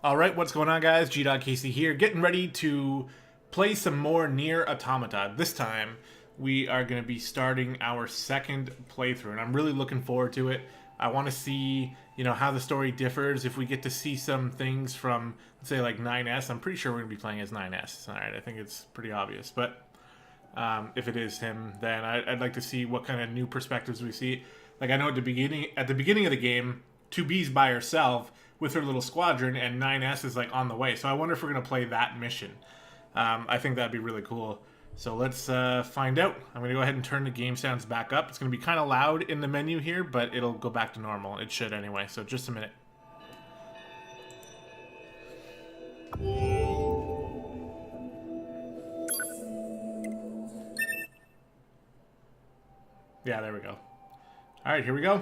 Alright, what's going on guys? gdoggcasey here, getting ready to play some more NieR Automata. This time, we are going to be starting our second playthrough, and I'm really looking forward to it. I want to see, how the story differs, if we get to see some things from, let's say, like 9S. I'm pretty sure we're going to be playing as 9S. Alright, I think it's pretty obvious, but if it is him, then I'd like to see what kind of new perspectives we see. Like, I know at the beginning of the game, 2B's by herself with her little squadron, and 9S is like on the way. So I wonder if we're gonna play that mission. I think that'd be really cool. So let's find out. I'm gonna go ahead and turn the game sounds back up. It's gonna be kind of loud in the menu here, but it'll go back to normal. It should anyway. So just a minute. Yeah, there we go. All right, here we go.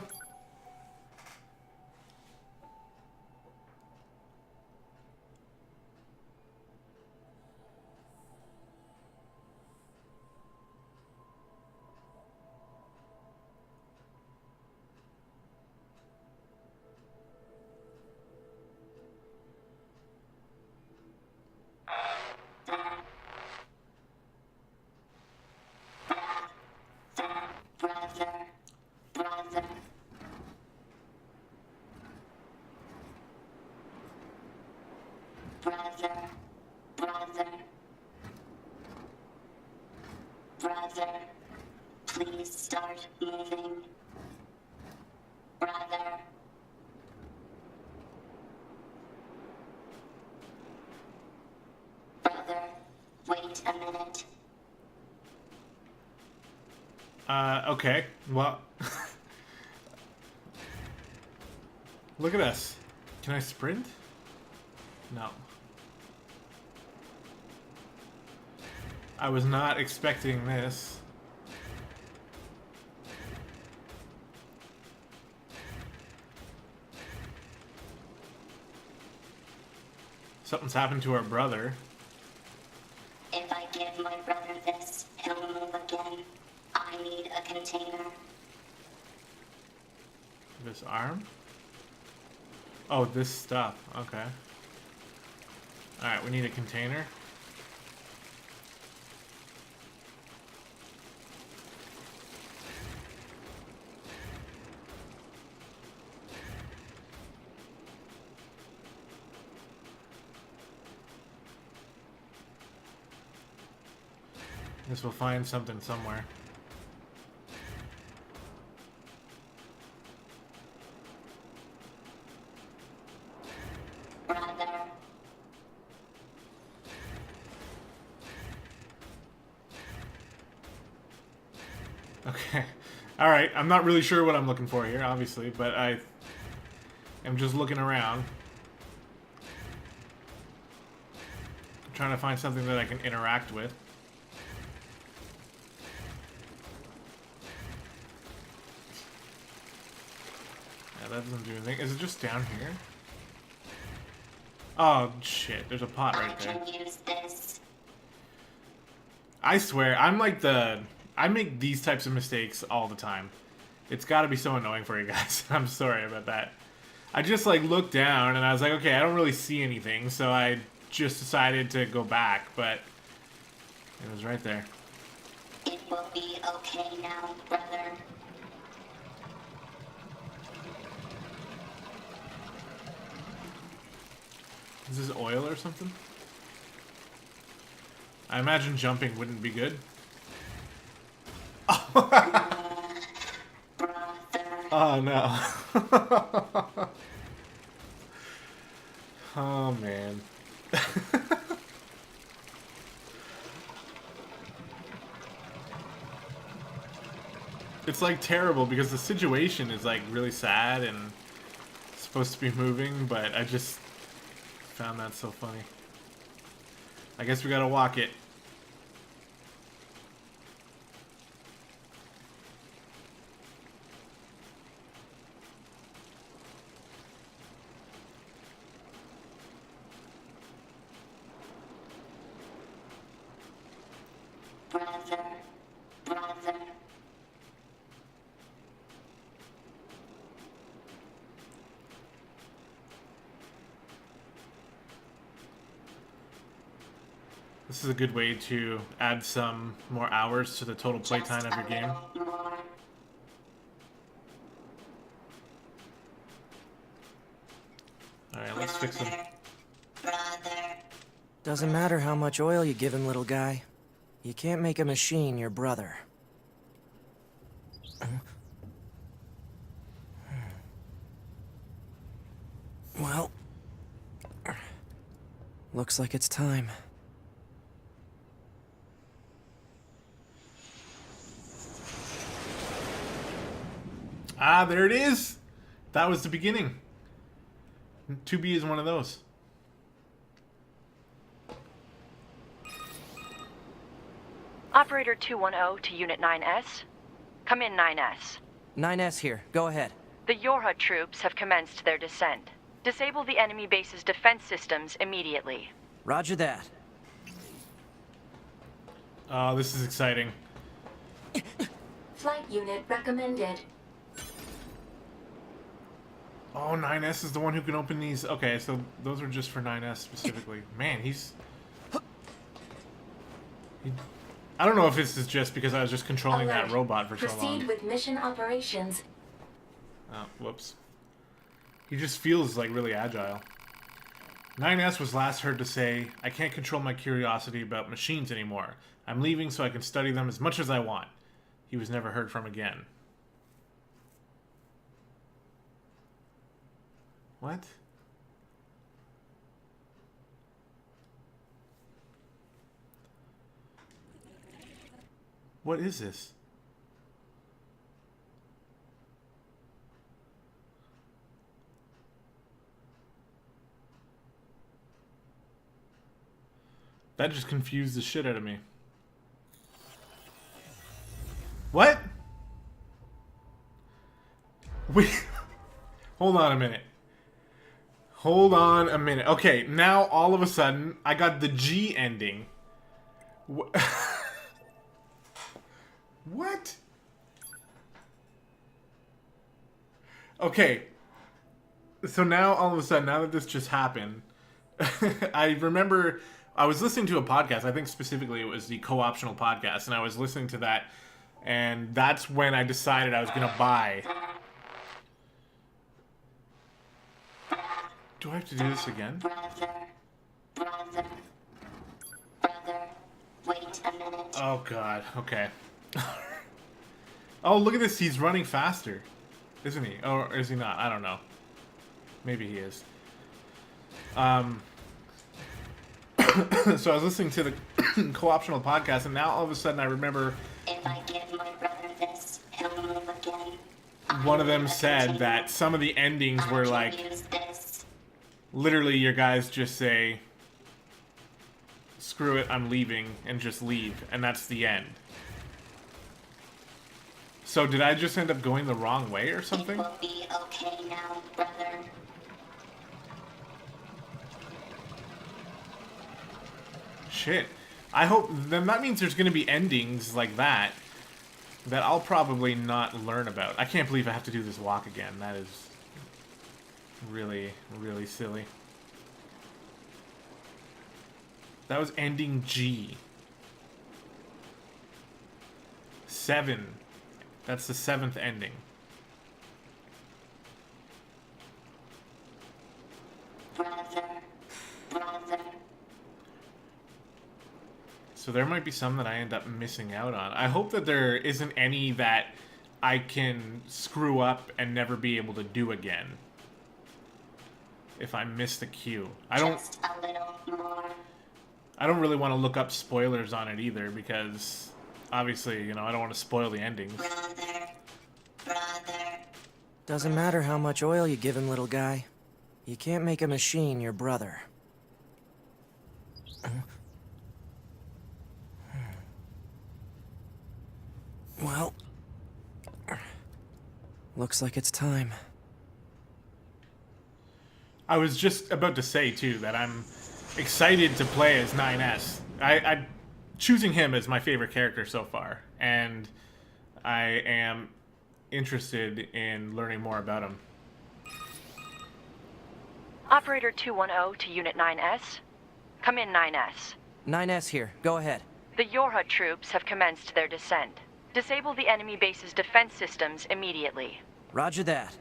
Brother, please start moving. Brother. Brother, wait a minute. Okay. Well, look at us. Can I sprint? No. I was not expecting this. Something's happened to our brother. If I give my brother this, he'll move again. I need a container. This arm? Oh, this stuff. Okay. Alright, we need a container. Guess we'll find something somewhere. Brother. Okay. Alright, I'm not really sure what I'm looking for here, obviously, but I am just looking around. I'm trying to find something that I can interact with. That doesn't do anything. Is it just down here? Oh, shit. There's a pot right there. I can use this. I swear, I'm like I make these types of mistakes all the time. It's gotta be so annoying for you guys. I'm sorry about that. I just, like, looked down, and I was like, okay, I don't really see anything, so I just decided to go back, but it was right there. It will be okay now, brother. Is this oil or something? I imagine jumping wouldn't be good. Oh no. Oh man. It's like terrible because the situation is like really sad and supposed to be moving, but I just found that so funny. I guess we gotta walk it. Brother, brother. This is a good way to add some more hours to the total playtime of your game. Alright, let's fix him. Doesn't matter how much oil you give him, little guy. You can't make a machine your brother. Well, looks like it's time. Ah, there it is! That was the beginning. 2B is one of those. Operator 210 to Unit 9S. Come in, 9S. 9S here. Go ahead. The Yorha troops have commenced their descent. Disable the enemy base's defense systems immediately. Roger that. Oh, this is exciting. Flight unit recommended. Oh, 9S is the one who can open these. Okay, so those are just for 9S specifically. Man, I don't know if this is just because I was just controlling that robot for so long. Proceed with mission operations. Oh, whoops. He just feels like really agile. 9S was last heard to say, "I can't control my curiosity about machines anymore. I'm leaving so I can study them as much as I want." He was never heard from again. What? What is this? That just confused the shit out of me. What? Wait. Hold on a minute. Hold on a minute. Okay, now all of a sudden, I got the G ending. What? Okay. So now, all of a sudden, now that this just happened, I remember I was listening to a podcast. I think specifically it was the Co-Optional podcast, and I was listening to that, and that's when I decided I was going to buy. Do I have to do this again? Brother, wait a minute. Oh, God. Okay. Oh, look at this. He's running faster. Isn't he? Or is he not? I don't know. Maybe he is. So I was listening to the Co-Optional podcast, and now all of a sudden I remember If I give my brother this, he'll move again. one of them said that some of the endings were like, literally your guys just say, "Screw it, I'm leaving," and just leave, and that's the end. So did I just end up going the wrong way or something? It will be okay now, brother. Shit. I hope, then that means there's gonna be endings like that I'll probably not learn about. I can't believe I have to do this walk again. That is really, really silly. That was ending G. 7. That's the 7th ending. Brother. So there might be some that I end up missing out on. I hope that there isn't any that I can screw up and never be able to do again. If I miss the cue. Just a little more. I don't really want to look up spoilers on it either, because obviously, you know, I don't want to spoil the endings. Brother. Doesn't matter how much oil you give him, little guy. You can't make a machine your brother. Well, looks like it's time. I was just about to say, too, that I'm excited to play as 9S. I'm choosing him as my favorite character so far, and I am interested in learning more about him. Operator 210 to Unit 9S. Come in, 9S. 9S here. Go ahead. The Yorha troops have commenced their descent. Disable the enemy base's defense systems immediately. Roger that.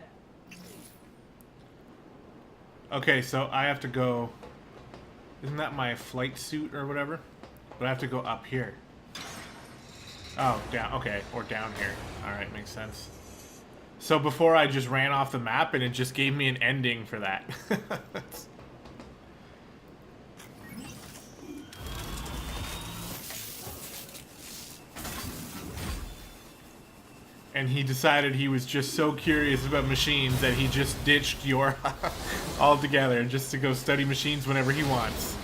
Okay, so I have to go... Isn't that my flight suit or whatever? But I have to go up here. Oh, down. Okay, or down here. Alright, makes sense. So before I just ran off the map and it just gave me an ending for that. And he decided he was just so curious about machines that he just ditched Yorha altogether just to go study machines whenever he wants.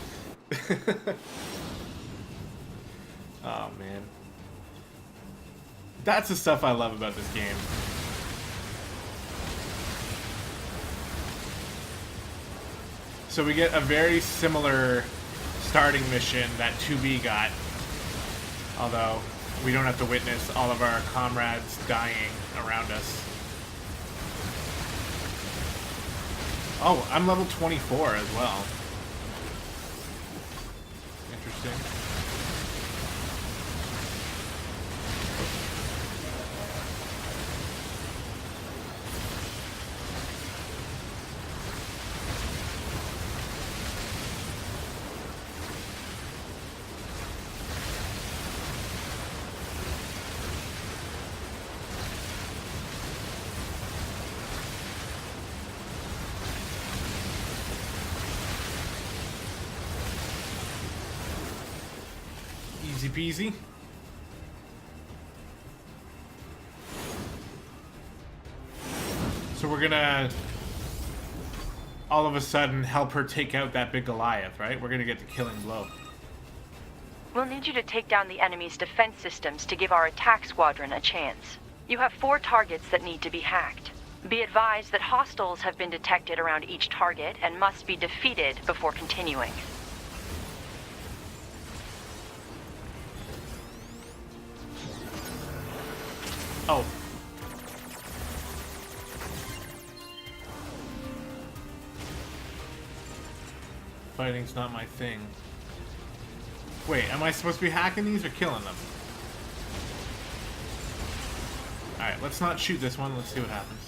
Oh, man. That's the stuff I love about this game. So we get a very similar starting mission that 2B got. Although, we don't have to witness all of our comrades dying around us. Oh, I'm level 24 as well. Interesting. Easy peasy. So we're gonna all of a sudden help her take out that big Goliath, right? We're gonna get the killing blow. We'll need you to take down the enemy's defense systems to give our attack squadron a chance. You have 4 targets that need to be hacked. Be advised that hostiles have been detected around each target and must be defeated before continuing. Oh. Fighting's not my thing. Wait, am I supposed to be hacking these or killing them? Alright, let's not shoot this one. Let's see what happens.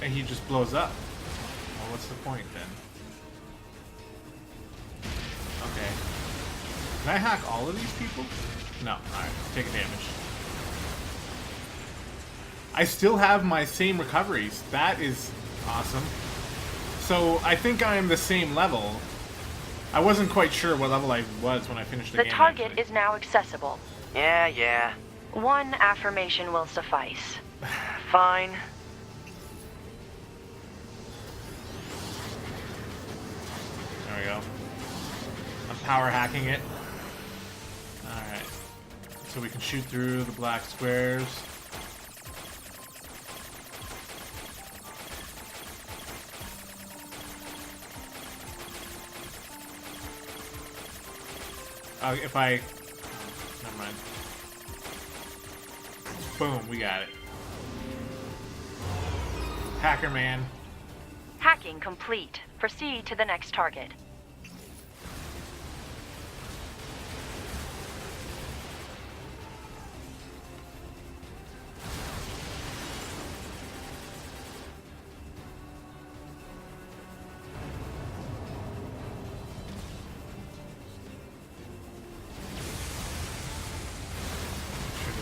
And he just blows up. Well, what's the point then? Okay. Can I hack all of these people? No. Alright, take a damage. I still have my same recoveries. That is awesome. So, I think I am the same level. I wasn't quite sure what level I was when I finished the game. The target actually. is now accessible. Yeah. 1 affirmation will suffice. Fine. There we go. I'm power hacking it. Alright. So we can shoot through the black squares. If I... Never mind. Boom, we got it. Hacker man. Hacking complete. Proceed to the next target.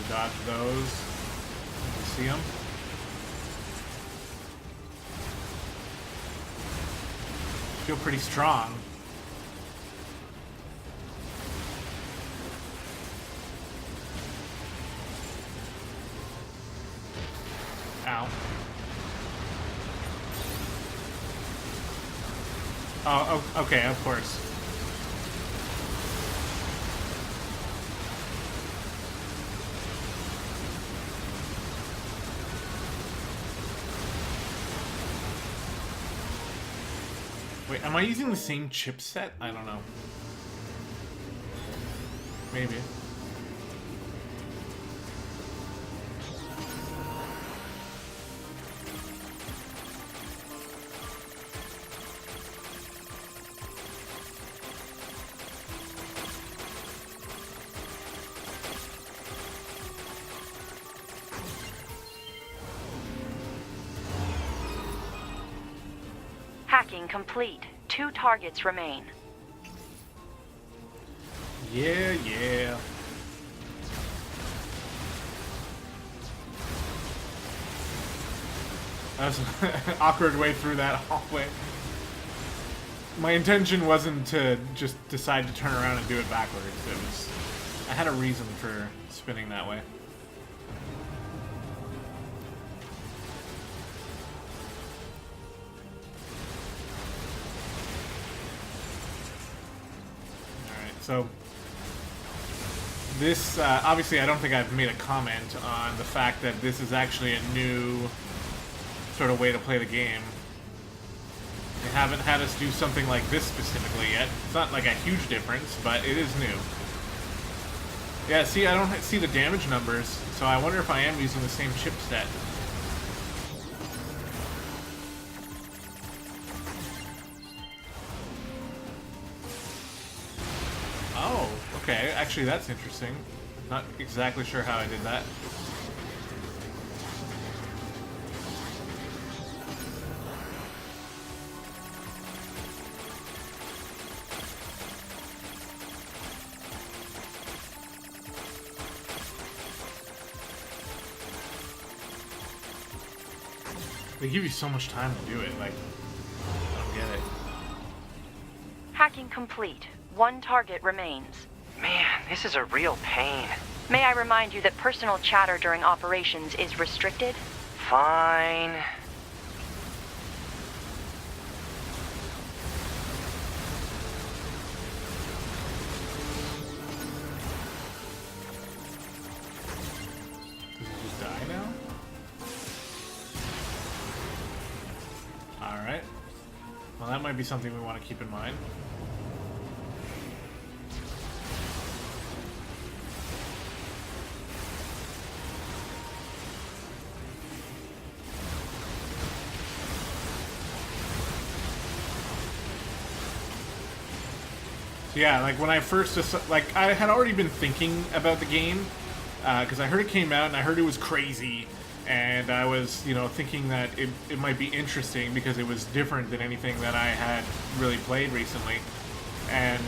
Dodge those. You see them? Feel pretty strong. Ow. Oh, okay, of course. Wait, am I using the same chipset? I don't know. Maybe. Hacking complete. 2 targets remain. Yeah, yeah. That was an awkward way through that hallway. My intention wasn't to just decide to turn around and do it backwards. I had a reason for spinning that way. Alright, so this, obviously I don't think I've made a comment on the fact that this is actually a new sort of way to play the game. They haven't had us do something like this specifically yet. It's not like a huge difference, but it is new. Yeah, see, I don't see the damage numbers, so I wonder if I am using the same chipset. Oh, okay. Actually, that's interesting. Not exactly sure how I did that. They give you so much time to do it, like, I don't get it. Hacking complete. 1 target remains. Man, this is a real pain. May I remind you that personal chatter during operations is restricted? Fine. Does it just die now? Alright. Well, that might be something we want to keep in mind. So yeah, like when I first, like I had already been thinking about the game, because I heard it came out and I heard it was crazy. And I was, you know, thinking that it might be interesting because it was different than anything that I had really played recently. And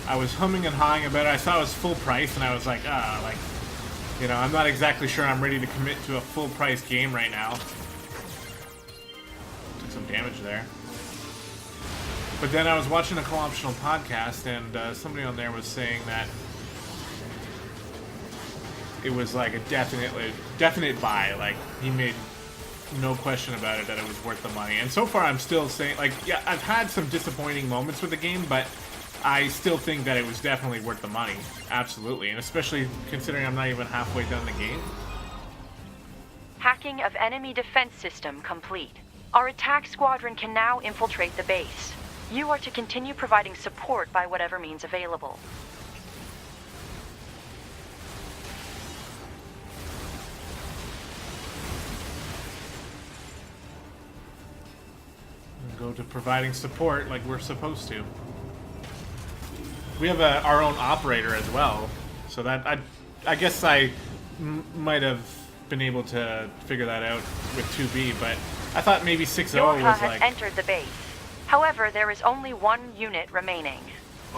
I was humming and hawing about it. I saw it was full price, and I was like, you know, I'm not exactly sure I'm ready to commit to a full price game right now. Took some damage there. But then I was watching a co-optional podcast, and somebody on there was saying that it was like a definite buy. Like, he made no question about it that it was worth the money. And so far I'm still saying, like, yeah, I've had some disappointing moments with the game, but I still think that it was definitely worth the money. Absolutely. And especially considering I'm not even halfway done the game. Hacking of enemy defense system complete. Our attack squadron can now infiltrate the base. You are to continue providing support by whatever means available. Go to providing support like we're supposed to. We have our own operator as well, so that I guess I might have been able to figure that out with 2B, but I thought maybe 6.0 Yorha was has like... entered the base. However, there is only 1 unit remaining.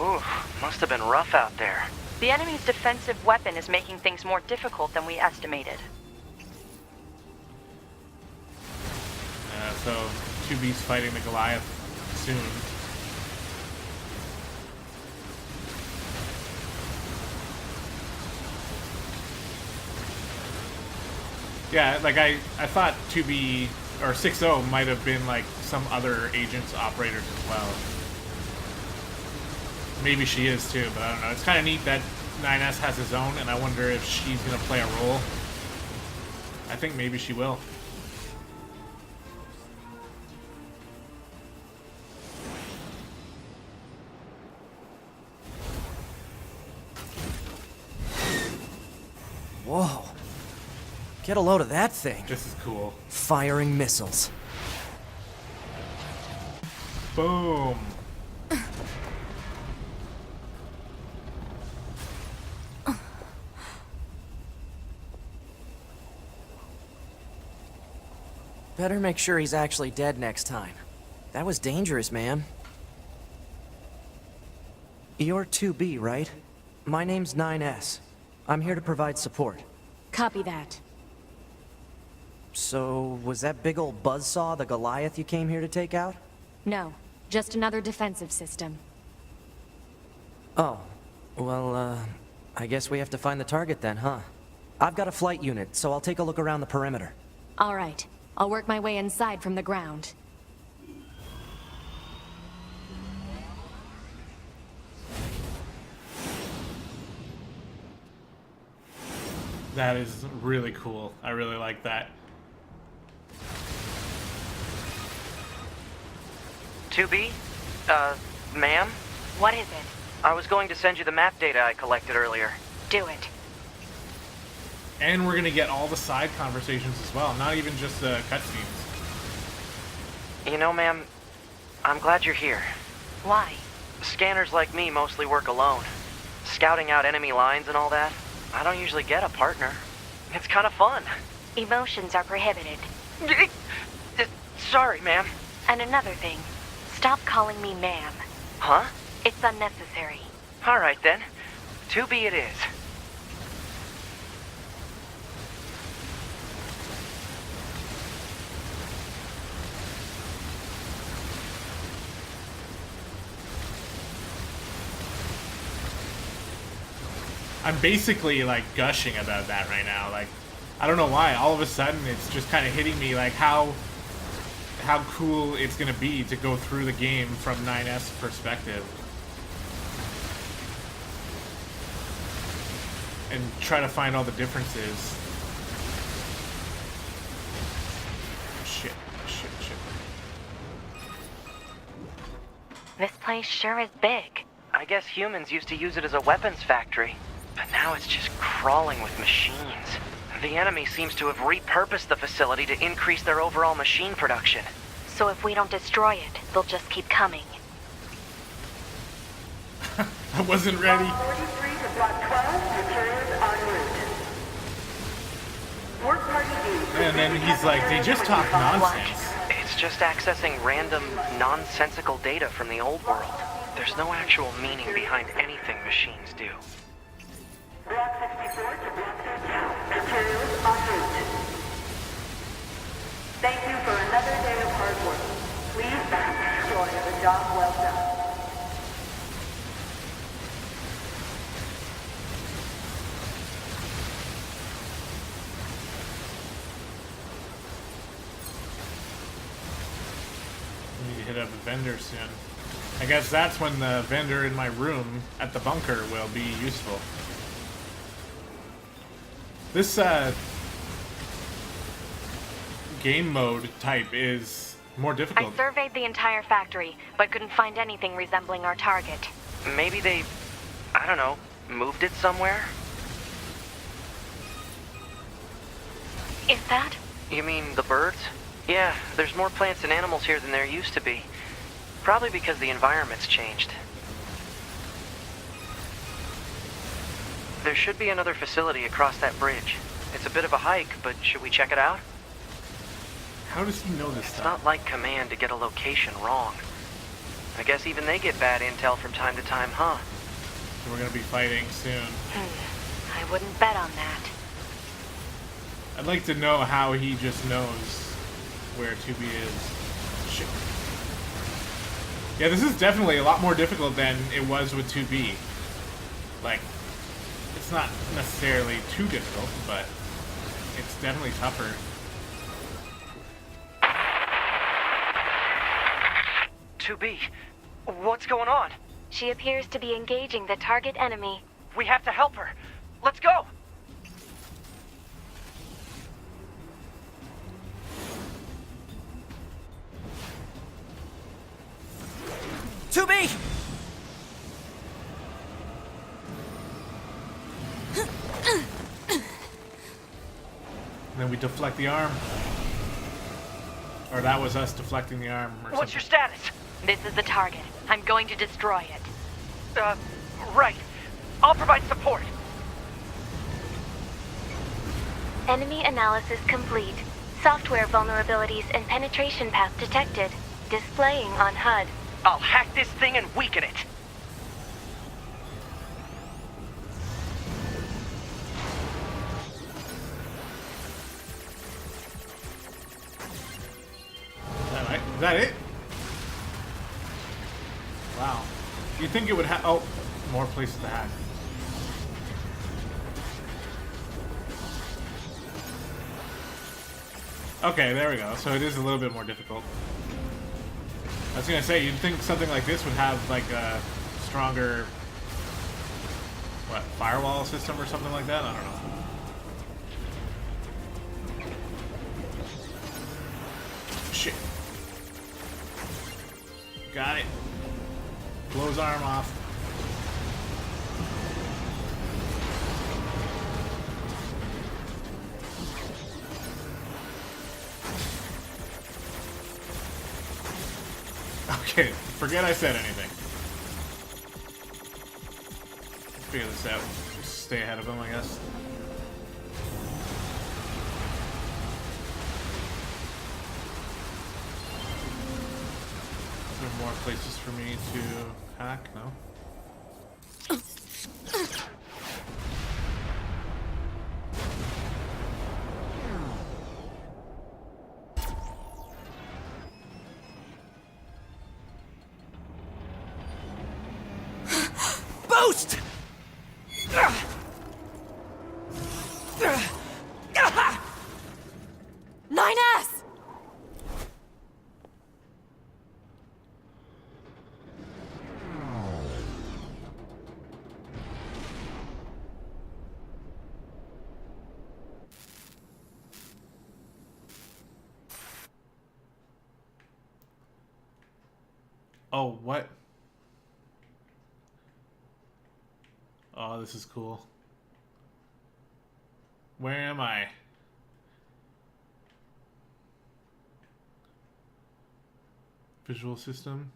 Ooh, must have been rough out there. The enemy's defensive weapon is making things more difficult than we estimated. So 2B's fighting the Goliath soon. Yeah, like I thought 2B or 6.0 might have been like some other agent's operators as well. Maybe she is too, but I don't know. It's kind of neat that 9S has his own, and I wonder if she's going to play a role. I think maybe she will. Whoa. Get a load of that thing. This is cool. Firing missiles. Boom. Better make sure he's actually dead next time. That was dangerous, man. You're 2B, right? My name's 9S. I'm here to provide support. Copy that. So, was that big old buzzsaw the Goliath you came here to take out? No, just another defensive system. Oh, well, I guess we have to find the target then, huh? I've got a flight unit, so I'll take a look around the perimeter. All right, I'll work my way inside from the ground. That is really cool. I really like that. 2B? Ma'am? What is it? I was going to send you the map data I collected earlier. Do it. And we're gonna get all the side conversations as well, not even just the cutscenes. You know, ma'am, I'm glad you're here. Why? Scanners like me mostly work alone. Scouting out enemy lines and all that. I don't usually get a partner. It's kind of fun. Emotions are prohibited. Sorry, ma'am. And another thing, stop calling me ma'am. Huh? It's unnecessary. All right, then. 2B it is. I'm basically like gushing about that right now. Like, I don't know why. All of a sudden, it's just kind of hitting me like how cool it's gonna be to go through the game from 9S perspective and try to find all the differences. Shit. This place sure is big. I guess humans used to use it as a weapons factory. But now it's just crawling with machines. The enemy seems to have repurposed the facility to increase their overall machine production. So if we don't destroy it, they'll just keep coming. I wasn't ready. 43 to Block 12, materials en route. Work party B. And then he's like, they just talk nonsense. It's just accessing random, nonsensical data from the old world. There's no actual meaning behind anything machines do. Block 64 to Block 13, materials en route. Thank you for another day of hard work. Please back destroy the job well done. We need to hit up a vendor soon. I guess that's when the vendor in my room at the bunker will be useful. This game mode type is more I difficult. surveyed the entire factory, but couldn't find anything resembling our target. Maybe they, I don't know, moved it somewhere? Is that? You mean the birds? Yeah, there's more plants and animals here than there used to be. Probably because the environment's changed. There should be another facility across that bridge. It's a bit of a hike, but should we check it out? How does he know this It's stuff? not like Command to get a location wrong. I guess even they get bad intel from time to time, huh? We're gonna be fighting soon. I wouldn't bet on that. I'd like to know how he just knows where 2B is. Shit. Yeah, this is definitely a lot more difficult than it was with 2B. Like, it's not necessarily too difficult, but it's definitely tougher. To be. What's going on? She appears to be engaging the target enemy. We have to help her. Let's go! To be! And then we deflect the arm. Or that was us deflecting the arm or What's your something. status? This is the target. I'm going to destroy it. Right. I'll provide support. Enemy analysis complete. Software vulnerabilities and penetration path detected. Displaying on HUD. I'll hack this thing and weaken it. Is that it? Wow. You'd think it would have... Oh, more places to hack. Okay, there we go. So it is a little bit more difficult. I was gonna say, you'd think something like this would have like a stronger, what, firewall system or something like that? I don't know. Shit. Got it. Blow his arm off. Okay, forget I said anything. Figure this out. Just stay ahead of him, I guess. Is there more places for me to hack? No? Boost! 9S! Oh, what? Oh, this is cool. Where am I? Visual system.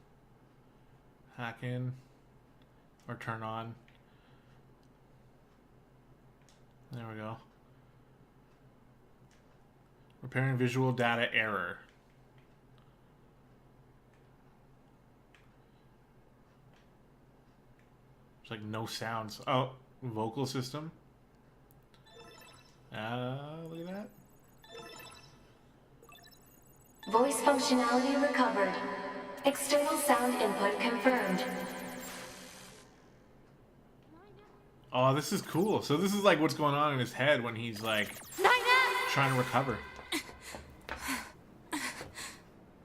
Hack in. Or turn on. There we go. Repairing visual data error. There's like no sounds. Oh, vocal system. Look at that. Voice functionality recovered. External sound input confirmed. Oh, this is cool. So this is like what's going on in his head when he's like 9S! trying to recover.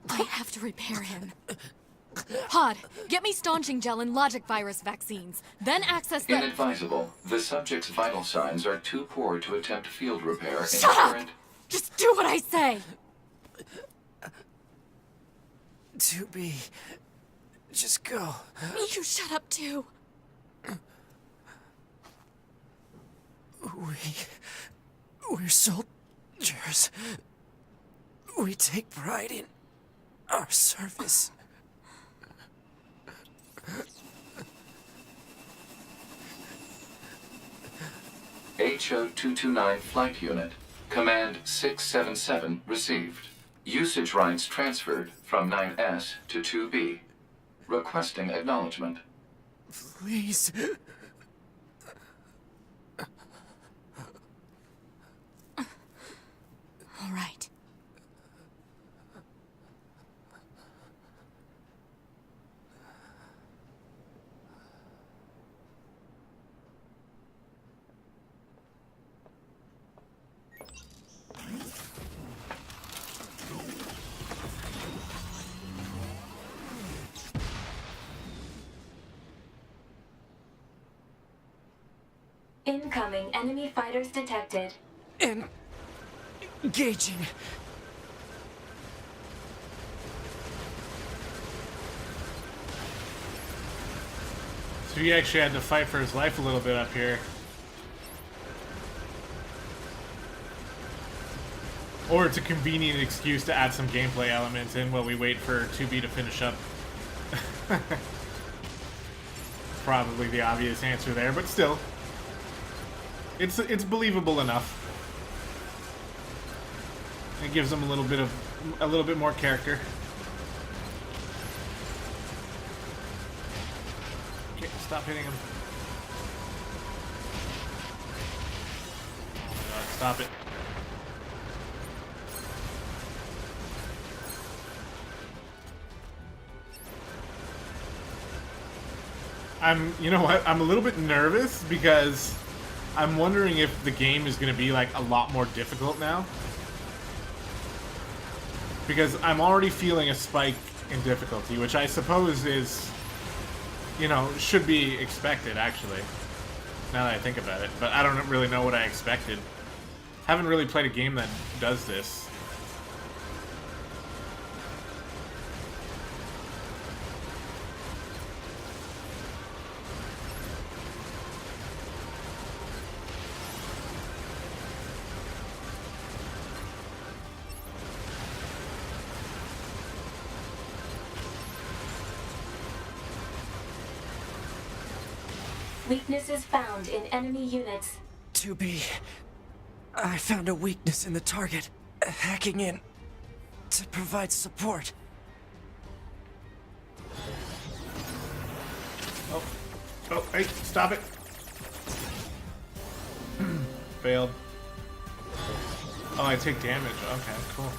I have to repair him. Pod, get me staunching gel and logic virus vaccines. Then access the... Inadvisable. The subject's vital signs are too poor to attempt field repair in Shut up! current... Just do what I say! 2B. Just go. You shut up too. We're soldiers. We take pride in our service. HO-229 Flight Unit. Command 677 received. Usage rights transferred from 9S to 2B. Requesting acknowledgement. Please. All right. Incoming enemy fighters detected. Engaging. So he actually had to fight for his life a little bit up here. Or it's a convenient excuse to add some gameplay elements in while we wait for 2B to finish up. Probably the obvious answer there, but still. It's believable enough. It gives him a little bit more character. stop hitting him. Oh my god, stop it. You know what? I'm a little bit nervous because I'm wondering if the game is going to be like a lot more difficult now. Because I'm already feeling a spike in difficulty, which I suppose is, you know, should be expected actually. Now that I think about it, but I don't really know what I expected. Haven't really played a game that does this. Weaknesses found in enemy units. 2B, I found a weakness in the target. Hacking in to provide support. Oh, hey, stop it. Failed. Oh, I take damage. Okay, cool.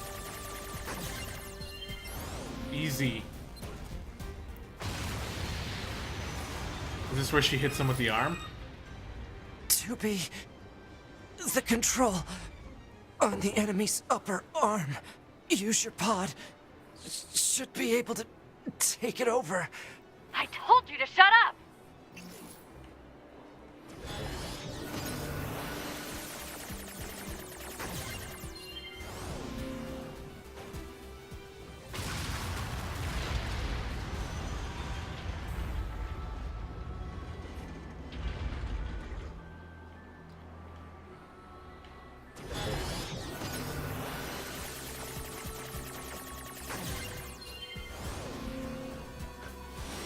Easy. Is this where she hits him with the arm? 2B, the control on the enemy's upper arm. Use your pod. Should be able to take it over. I told you to shut up!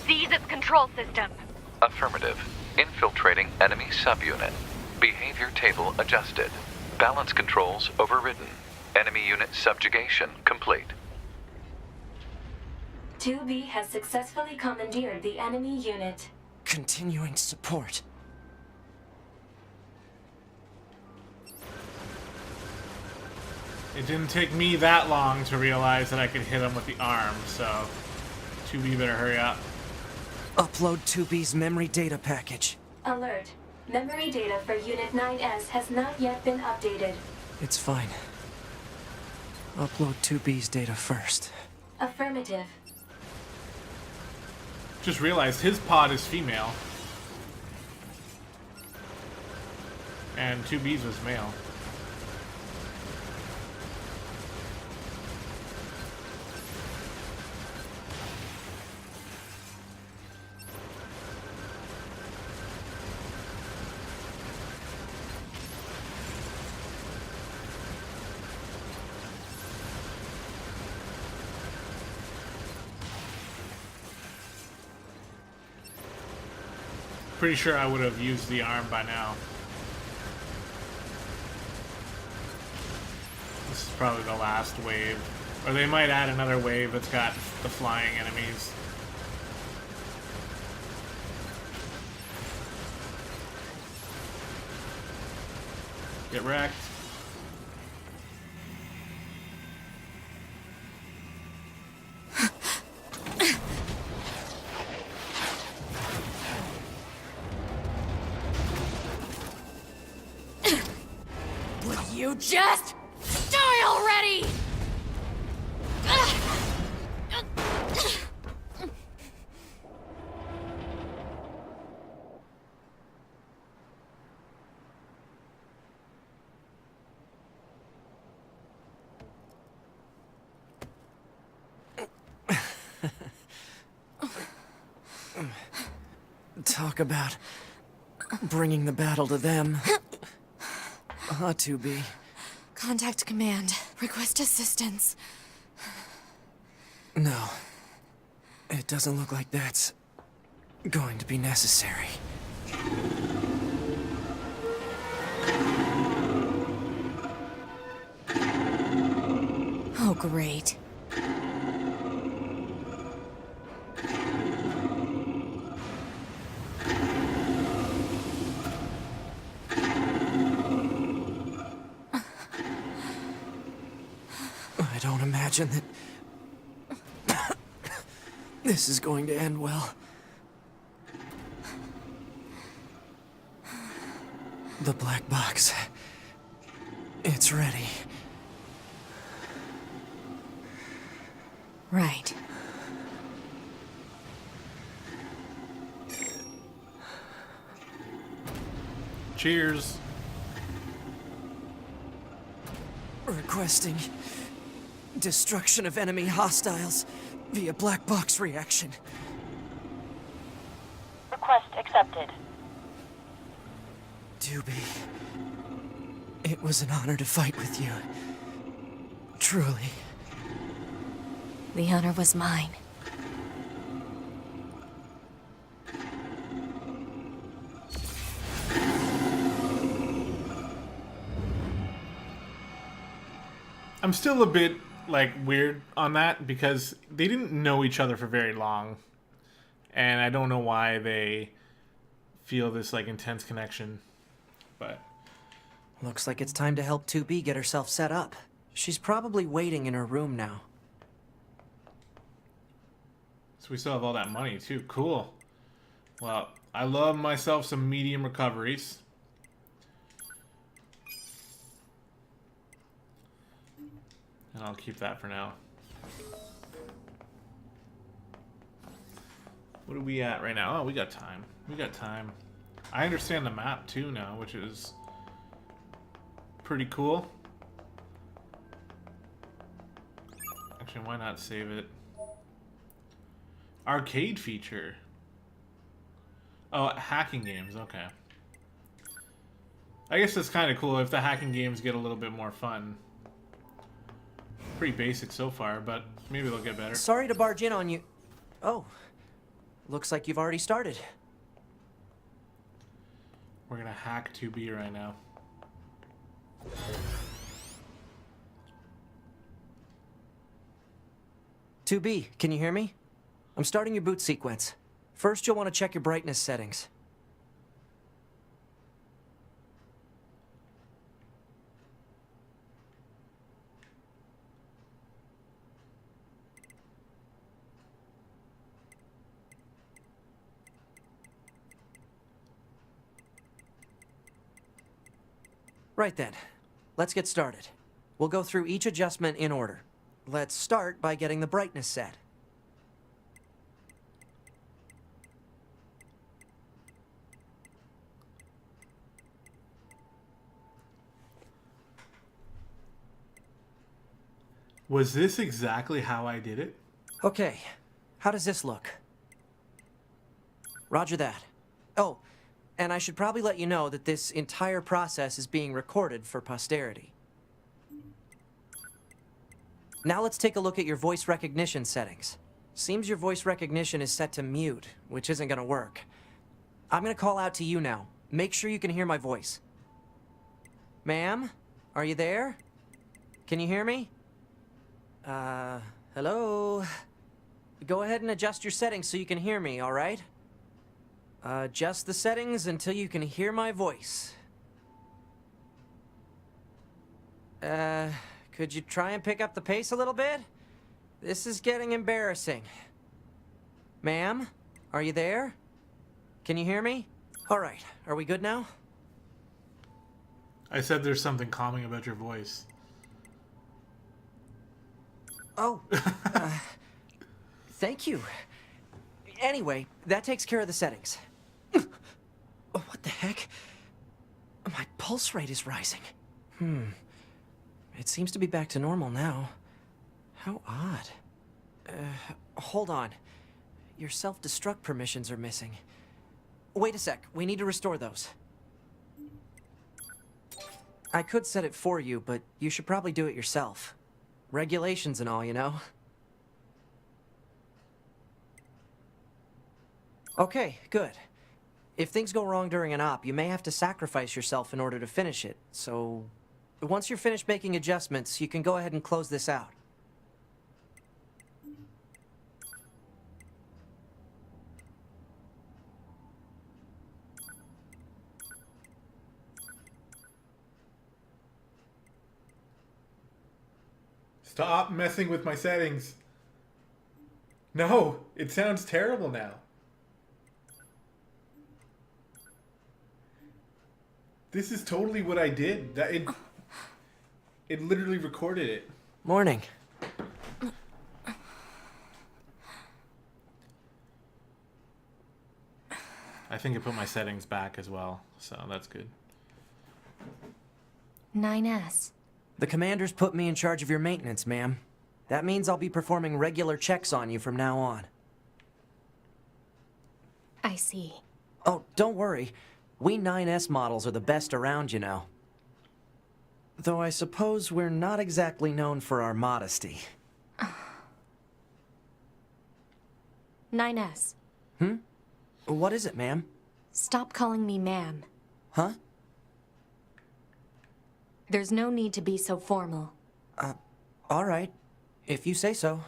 Seize its control system. Affirmative. Infiltrating enemy subunit. Behavior table adjusted. Balance controls overridden. Enemy unit subjugation complete. 2B has successfully commandeered the enemy unit. Continuing support. It didn't take me that long to realize that I could hit him with the arm, so 2B better hurry up. Upload 2B's memory data package. Alert. Memory data for Unit 9S has not yet been updated. It's fine. Upload 2B's data first. Affirmative. Just realized his pod is female. And 2B's was male. Pretty sure I would have used the arm by now. This is probably the last wave. Or they might add another wave that's got the flying enemies. Get wrecked. You just die already! Talk about bringing the battle to them. 2B. Contact command. Request assistance. No. It doesn't look like that's going to be necessary. Oh, great. I don't imagine that this is going to end well. The black box. It's ready. Right. Cheers. Requesting destruction of enemy hostiles via black box reaction. Request accepted. Doobie, it was an honor to fight with you. Truly. The honor was mine. I'm still a bit, like, weird on that because they didn't know each other for very long. And I don't know why they feel this, like, intense connection. But Looks like it's time to help 2B get herself set up. She's probably waiting in her room now. so we still have all that money, too. Cool. Well, I love myself some medium recoveries. And I'll keep that for now. What are we at right now? Oh, we got time. We got time. I understand the map too now, which is pretty cool. Actually, why not save it? Arcade feature. Oh, hacking games. Okay. I guess that's kind of cool if the hacking games get a little bit more fun. Pretty basic so far, but maybe they'll get better. Sorry to barge in on you. Oh, looks like you've already started. We're gonna hack 2B right now. Two B, can you hear me? I'm starting your boot sequence. First, you'll want to check your brightness settings. Right then, let's get started. We'll go through each adjustment in order. Let's start by getting the brightness set. Was this exactly how I did it? Okay, how does this look? Roger that. Oh, and I should probably let you know that this entire process is being recorded for posterity. Now let's take a look at your voice recognition settings. Seems your voice recognition is set to mute, which isn't gonna work. I'm gonna call out to you now. Make sure you can hear my voice. Ma'am? Are you there? Can you hear me? Hello? Go ahead and adjust your settings so you can hear me, alright? Adjust the settings until you can hear my voice. Could you try and pick up the pace a little bit? This is getting embarrassing. Ma'am? Are you there? Can you hear me? Alright, are we good now? I said there's something calming about your voice. Oh, thank you. Anyway, that takes care of the settings. Oh, what the heck? My pulse rate is rising. It seems to be back to normal now. How odd. Hold on. Your self-destruct permissions are missing. Wait a sec, we need to restore those. I could set it for you, but you should probably do it yourself. Regulations and all, you know? Okay, good. If things go wrong during an op, you may have to sacrifice yourself in order to finish it, so... Once you're finished making adjustments, you can go ahead and close this out. Stop messing with my settings. No, it sounds terrible now. This is totally what I did. It literally recorded it. Morning. I think I put my settings back as well, so that's good. 9S. The commander's put me in charge of your maintenance, ma'am. That means I'll be performing regular checks on you from now on. I see. Oh, don't worry. We 9S models are the best around, you know. Though I suppose we're not exactly known for our modesty. 9S. What is it, ma'am? Stop calling me ma'am. Huh? There's no need to be so formal. All right. If you say so.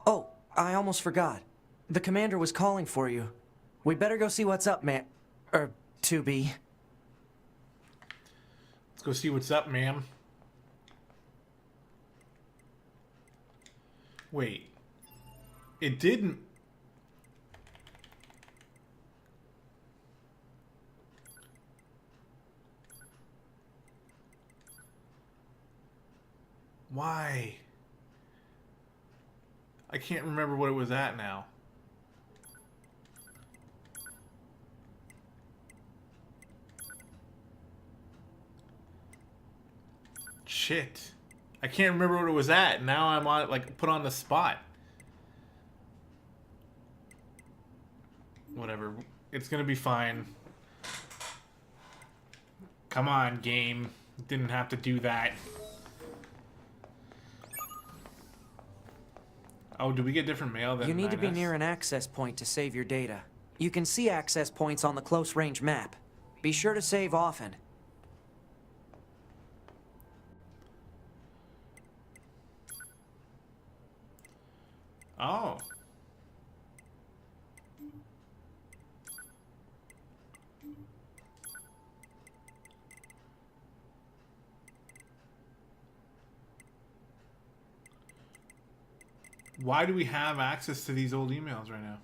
Oh, I almost forgot. The commander was calling for you. We better go see what's up, ma'am. 2B. Let's go see what's up, ma'am. Wait. It didn't... Why? I can't remember what it was at now. Shit. I can't remember what it was at. Now I'm on like put on the spot. Whatever. It's gonna be fine. Come on, game. Didn't have to do that. Oh, do we get different mail than You need to be 9S? near an access point to save your data. You can see access points on the close range map. Be sure to save often. Oh. Why do we have access to these old emails right now?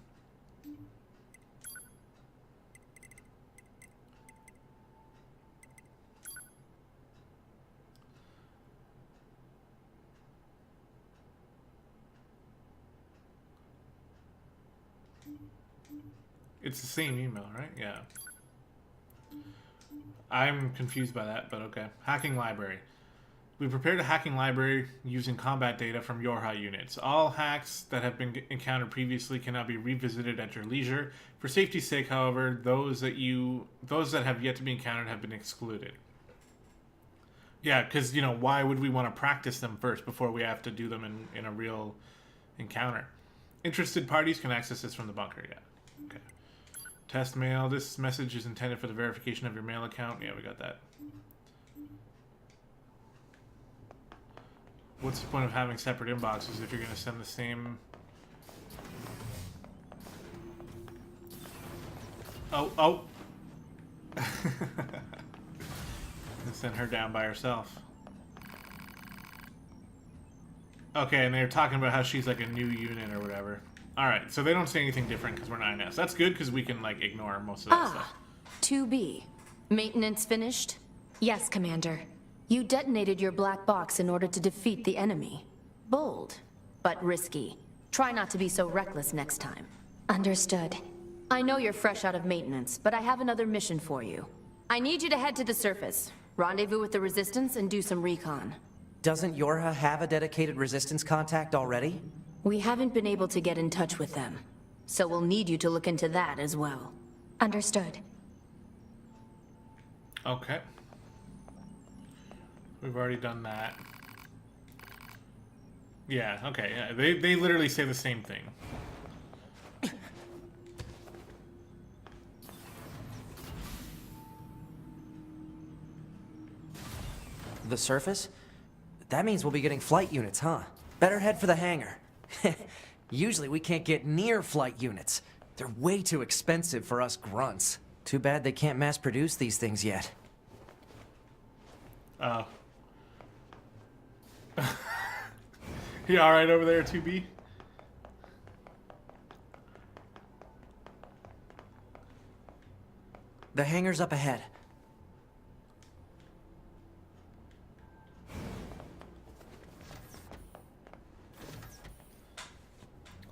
It's the same email, right? Yeah. I'm confused by that, but okay. Hacking library. We prepared a hacking library using combat data from Yorha units. All hacks that have been encountered previously cannot be revisited at your leisure. For safety's sake, however, those that have yet to be encountered have been excluded. Yeah, because, you know, why would we want to practice them first before we have to do them in a real encounter? Interested parties can access this from the bunker, yeah. Okay. Test mail. This message is intended for the verification of your mail account. Yeah, we got that. What's the point of having separate inboxes if you're going to send the same... Oh. Send her down by herself. Okay, and they're talking about how she's like a new unit or whatever. Alright, so they don't say anything different because we're 9S. That's good because we can like ignore most of that stuff. 2B. Maintenance finished? Yes, Commander. You detonated your black box in order to defeat the enemy. Bold, but risky. Try not to be so reckless next time. Understood. I know you're fresh out of maintenance, but I have another mission for you. I need you to head to the surface, rendezvous with the Resistance, and do some recon. Doesn't Yorha have a dedicated resistance contact already? We haven't been able to get in touch with them, so we'll need you to look into that as well. Understood. Okay. We've already done that. Yeah, okay. Yeah, they literally say the same thing. The surface? That means we'll be getting flight units, huh? Better head for the hangar. Usually we can't get near flight units. They're way too expensive for us grunts. Too bad they can't mass produce these things yet. Oh. You alright over there, 2B? The hangar's up ahead.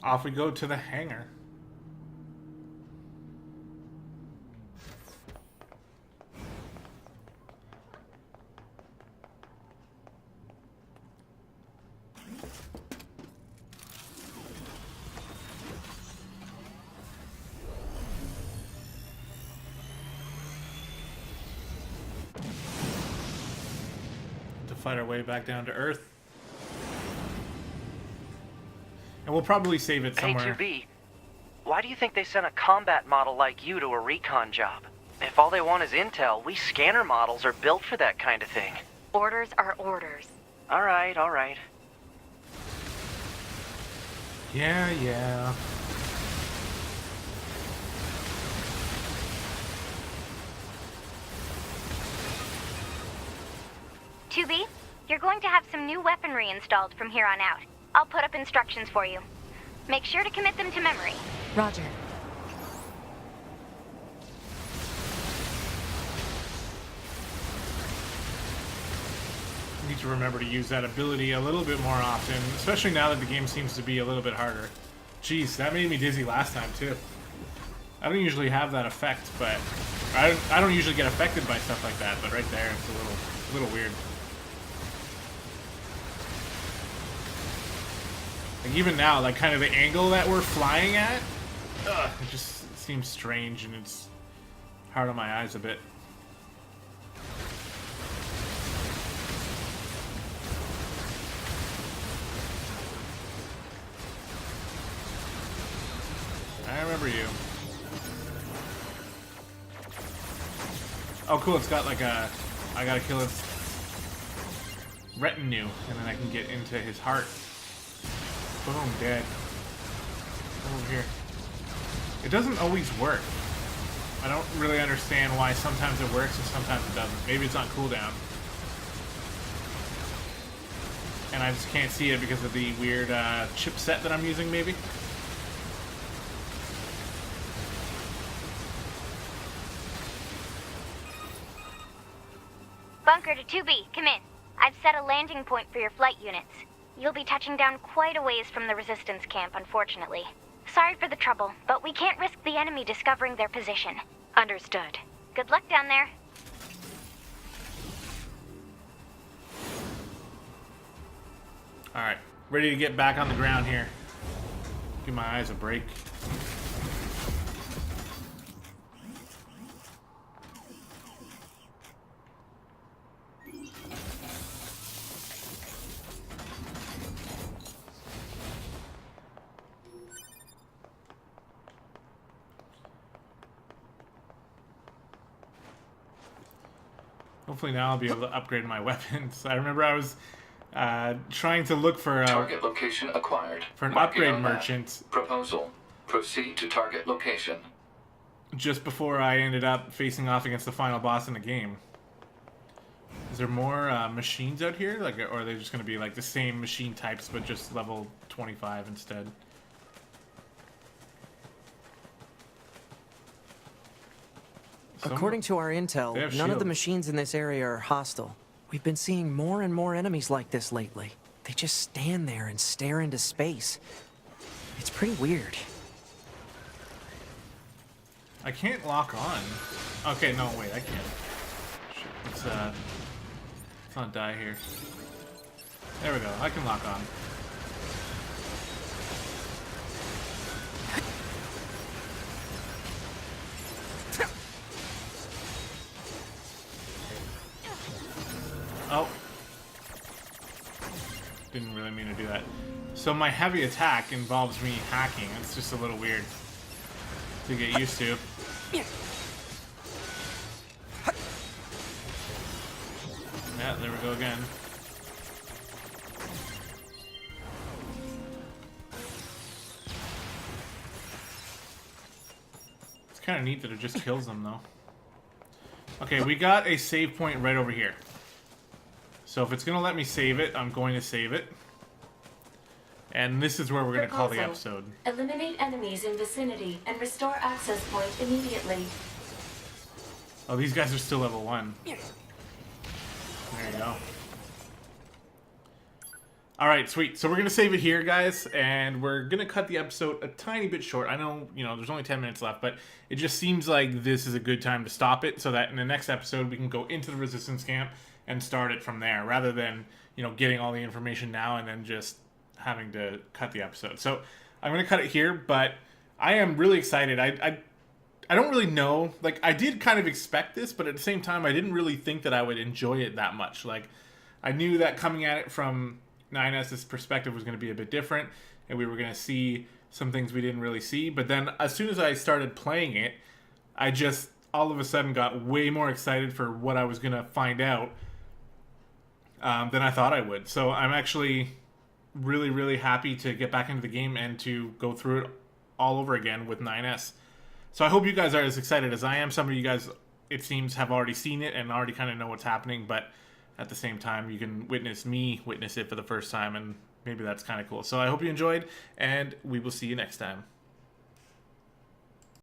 Off we go to the hangar. To fight our way back down to Earth. And we'll probably save it somewhere. Hey, 2B, why do you think they sent a combat model like you to a recon job? If all they want is intel, we scanner models are built for that kind of thing. Orders are orders. Alright, alright. Yeah, yeah. Tubi, you're going to have some new weaponry installed from here on out. I'll put up instructions for you. Make sure to commit them to memory. Roger. Need to remember to use that ability a little bit more often, especially now that the game seems to be a little bit harder. Jeez, that made me dizzy last time too. I don't usually have that effect, but I don't usually get affected by stuff like that, but right there it's a little weird. Like even now, like kind of the angle that we're flying at, it just seems strange and it's hard on my eyes a bit. I remember you. Oh cool, it's got like a... I gotta kill its retinue, and then I can get into his heart. Boom, dead. Over here. It doesn't always work. I don't really understand why sometimes it works and sometimes it doesn't. Maybe it's on cooldown. And I just can't see it because of the weird chipset that I'm using, maybe? Bunker to 2B, come in. I've set a landing point for your flight units. You'll be touching down quite a ways from the resistance camp, unfortunately. Sorry for the trouble, but we can't risk the enemy discovering their position. Understood. Good luck down there. Alright, ready to get back on the ground here. Give my eyes a break. Hopefully now I'll be able to upgrade my weapons. I remember I was trying to look for target location acquired. For an Marking upgrade on map. merchant. Proposal. Proceed to target location. Just before I ended up facing off against the final boss in the game. Is there more machines out here? Like, or are they just going to be like the same machine types but just level 25 instead? According to our intel, none of the machines in this area are hostile. We've been seeing more and more enemies like this lately. They just stand there and stare into space. It's pretty weird. I can't lock on. Okay, no, wait, I can't. Shit, let's not die here. There we go, I can lock on. Oh. Didn't really mean to do that. So my heavy attack involves me hacking. It's just a little weird to get used to. Yeah, there we go again. It's kind of neat that it just kills them, though. Okay, we got a save point right over here. So if it's going to let me save it, I'm going to save it. And this is where we're going to call the Proposal. episode. Eliminate enemies in vicinity and restore access point immediately. Oh, these guys are still level 1. There you go. Alright, sweet. So we're going to save it here, guys, and we're going to cut the episode a tiny bit short. I know, you know, there's only 10 minutes left, but it just seems like this is a good time to stop it so that in the next episode we can go into the Resistance camp and start it from there, rather than, you know, getting all the information now and then just having to cut the episode. So I'm going to cut it here, but I am really excited. I don't really know. Like, I did kind of expect this, but at the same time, I didn't really think that I would enjoy it that much. Like, I knew that coming at it from 9S's perspective was going to be a bit different, and we were going to see some things we didn't really see. But then as soon as I started playing it, I just all of a sudden got way more excited for what I was going to find out than I thought I would. So I'm actually really, really happy to get back into the game and to go through it all over again with 9S. So I hope you guys are as excited as I am. Some of you guys, it seems, have already seen it and already kind of know what's happening, but at the same time, you can witness it for the first time, and maybe that's kind of cool. So I hope you enjoyed, and we will see you next time.